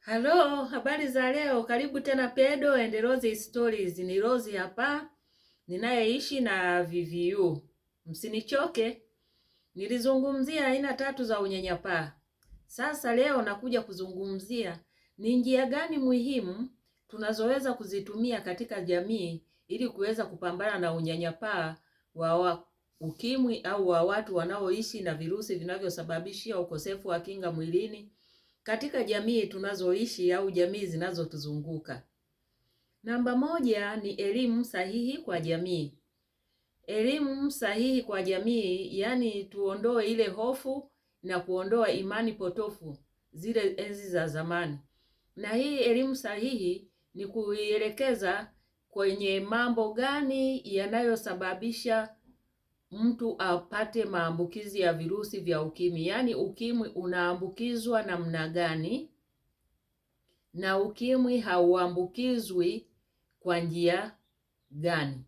Halo, habari za leo. Karibu tena Pedo and Rose Stories. Ni Rose hapa, ninayeishi na VVU. Msinichoke. Nilizungumzia aina 3 za unyanyapaa. Sasa leo nakuja kuzungumzia ni njia gani muhimu tunazoweza kuzitumia katika jamii ili kuweza kupambana na unyanyapaa wa ukimwi au wa watu wanaoishi na virusi vinavyosababishia ukosefu wa kinga mwilini katika jamii tunazoishi au jamii zinazotuzunguka. Namba 1 ni elimu sahihi kwa jamii. Elimu sahihi kwa jamii, yani tuondoe ile hofu na kuondoa imani potofu zile enzi za zamani. Na hii elimu sahihi ni kuielekeza kwenye mambo gani yanayosababisha mtu apate maambukizi ya virusi vya ukimwi. Yaani ukimwi unaambukizwa namna gani na ukimwi hauambukizwi kwa njia gani.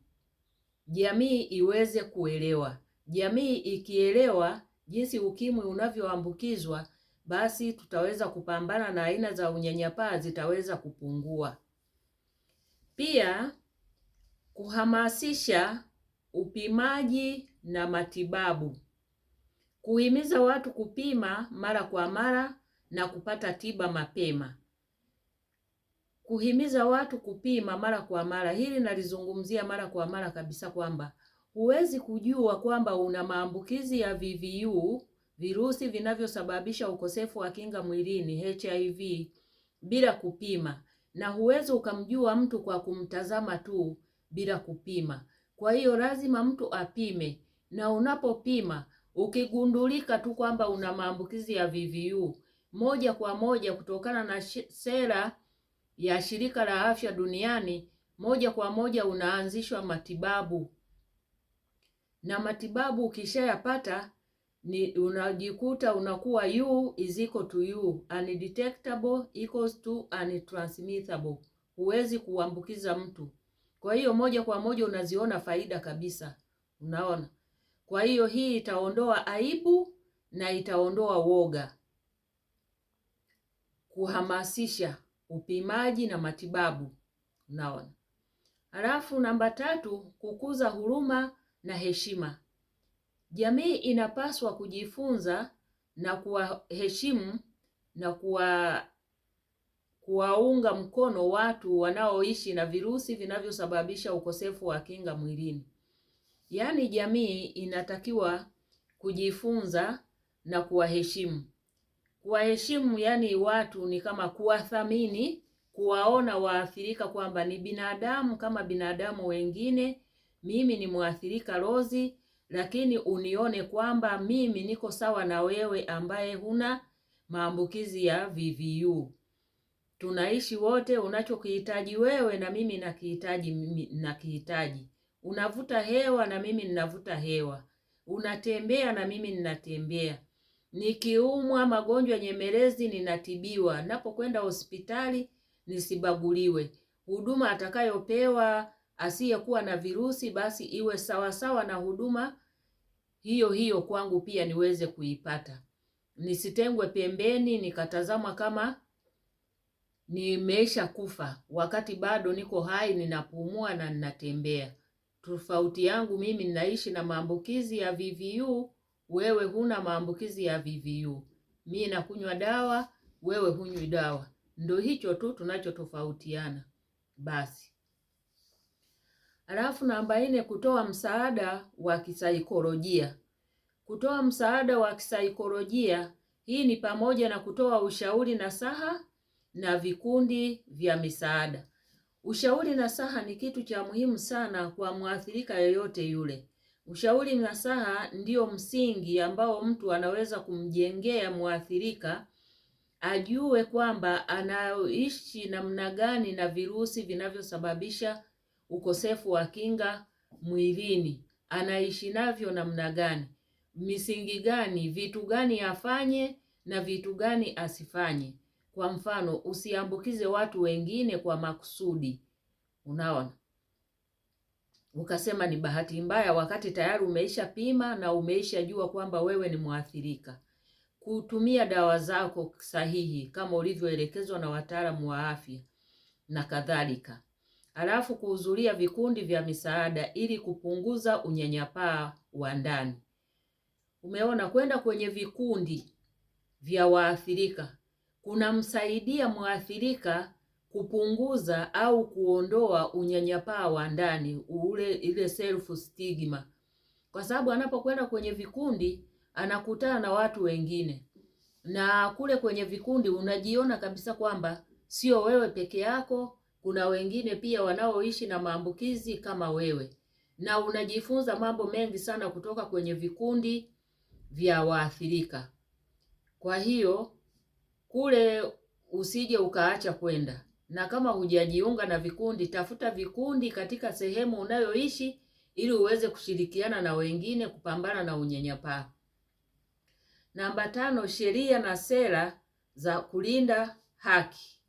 Jamii iweze kuelewa. Jamii ikielewa jinsi ukimwi unavyoambukizwa, basi tutaweza kupambana na aina za unyanyapaa zitaweza kupungua. Pia kuhamasisha upimaji na matibabu. Kuhimiza watu kupima mara kwa mara na kupata tiba mapema. Kuhimiza watu kupima mara kwa mara. Hili nalizungumzia mara kwa mara kabisa, kwamba huwezi kujua kwamba una maambukizi ya VVU, virusi vinavyosababisha ukosefu wa kinga mwilini, HIV, bila kupima. Na huwezi ukamjua mtu kwa kumtazama tu bila kupima. Kwa hiyo lazima mtu apime, na unapopima ukigundulika tu kwamba una maambukizi ya VVU, moja kwa moja kutokana na sera ya Shirika la Afya Duniani, moja kwa moja unaanzishwa matibabu. Na matibabu ukishayapata ni unajikuta unakuwa U is equal to U, undetectable equals to untransmittable. Huwezi kuambukiza mtu. Kwa hiyo moja kwa moja unaziona faida kabisa. Unaona? Kwa hiyo hii itaondoa aibu na itaondoa woga. Kuhamasisha upimaji na matibabu. Unaona? Halafu namba 3, kukuza huruma na heshima. Jamii inapaswa kujifunza na kuwaheshimu na kuwaunga mkono watu wanaoishi na virusi vinavyosababisha ukosefu wa kinga mwilini. Yaani jamii inatakiwa kujifunza na kuwaheshimu. Kuwaheshimu yani watu ni kama kuwathamini, kuwaona waathirika kwamba ni binadamu kama binadamu wengine. Mimi ni mwathirika Rose, lakini unione kwamba mimi niko sawa na wewe ambaye huna maambukizi ya VVU. Tunaishi wote, unachokihitaji wewe na mimi nakihitaji. Unavuta hewa na mimi ninavuta hewa. Unatembea na mimi ninatembea. Nikiumwa magonjwa nyemelezi ninatibiwa. Napokwenda hospitali nisibaguliwe. Huduma atakayopewa asiyekuwa na virusi basi iwe sawa sawa na huduma hiyo hiyo kwangu pia niweze kuipata. Nisitengwe pembeni nikatazama kama nimeisha kufa wakati bado niko hai, ninapumua na ninatembea. Tofauti yangu mimi ninaishi na maambukizi ya VVU, wewe huna maambukizi ya VVU. Mimi nakunywa dawa, wewe hunywi dawa. Ndio hicho tu tunachotofautiana. Basi. Halafu namba 4, kutoa msaada wa kisaikolojia. Kutoa msaada wa kisaikolojia, hii ni pamoja na kutoa ushauri nasaha na vikundi vya misaada. Ushauri nasaha ni kitu cha muhimu sana kwa mwathirika yoyote yule. Ushauri nasaha ndio msingi ambao mtu anaweza kumjengea mwathirika ajue kwamba anaishi namna gani na virusi vinavyosababisha ukosefu wa kinga mwilini. Anaishi navyo namna gani? Misingi gani? Vitu gani afanye na vitu gani asifanye? Kwa mfano, usiambukize watu wengine kwa makusudi. Unaona? Ukasema ni bahati mbaya wakati tayari umeisha pima na umeisha jua kwamba wewe ni mwathirika. kutumia dawa zako sahihi kama ulivyoelekezwa na wataalamu wa afya na kadhalika. Alafu kuhudhuria vikundi vya misaada ili kupunguza unyanyapaa wa ndani. Umeona, kwenda kwenye vikundi vya waathirika kunamsaidia mwathirika kupunguza au kuondoa unyanyapaa wa ndani, ile self stigma, kwa sababu anapokwenda kwenye vikundi anakutana na watu wengine, na kule kwenye vikundi unajiona kabisa kwamba sio wewe peke yako, kuna wengine pia wanaoishi na maambukizi kama wewe, na unajifunza mambo mengi sana kutoka kwenye vikundi vya waathirika. Kwa hiyo kule usije ukaacha kwenda, na kama hujajiunga na vikundi, tafuta vikundi katika sehemu unayoishi ili uweze kushirikiana na wengine kupambana na unyanyapaa. Namba 5, sheria na sera za kulinda haki.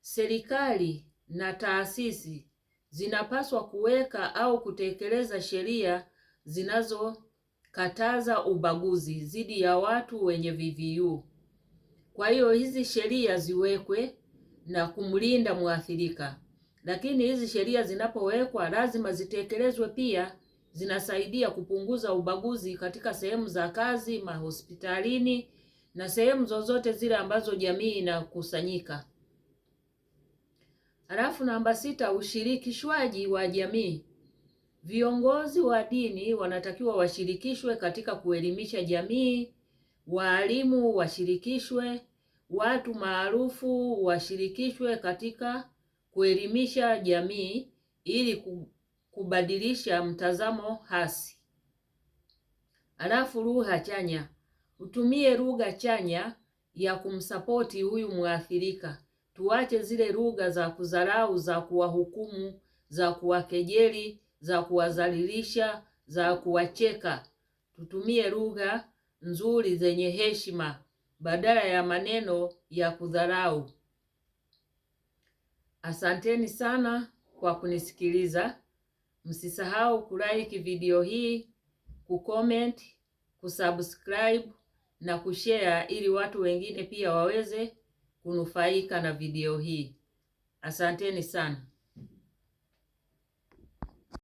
Serikali na taasisi zinapaswa kuweka au kutekeleza sheria zinazokataza ubaguzi dhidi ya watu wenye VVU. Kwa hiyo hizi sheria ziwekwe na kumlinda mwathirika. Lakini hizi sheria zinapowekwa lazima zitekelezwe pia. Zinasaidia kupunguza ubaguzi katika sehemu za kazi, mahospitalini na sehemu zozote zile ambazo jamii inakusanyika. Halafu namba 6, ushirikishwaji wa jamii. Viongozi wa dini wanatakiwa washirikishwe katika kuelimisha jamii, walimu washirikishwe, watu maarufu washirikishwe katika kuelimisha jamii ili kubadilisha mtazamo hasi. Alafu lugha chanya. Utumie lugha chanya ya kumsapoti huyu mwathirika. Tuache zile lugha za kudharau, za kuwahukumu, za kuwakejeli, za kuwadhalilisha, za kuwacheka. Tutumie lugha nzuri zenye heshima badala ya maneno ya kudharau. Asanteni sana kwa kunisikiliza. Msisahau kulike video hii, kucomment, kusubscribe na kushare ili watu wengine pia waweze kunufaika na video hii. Asanteni sana.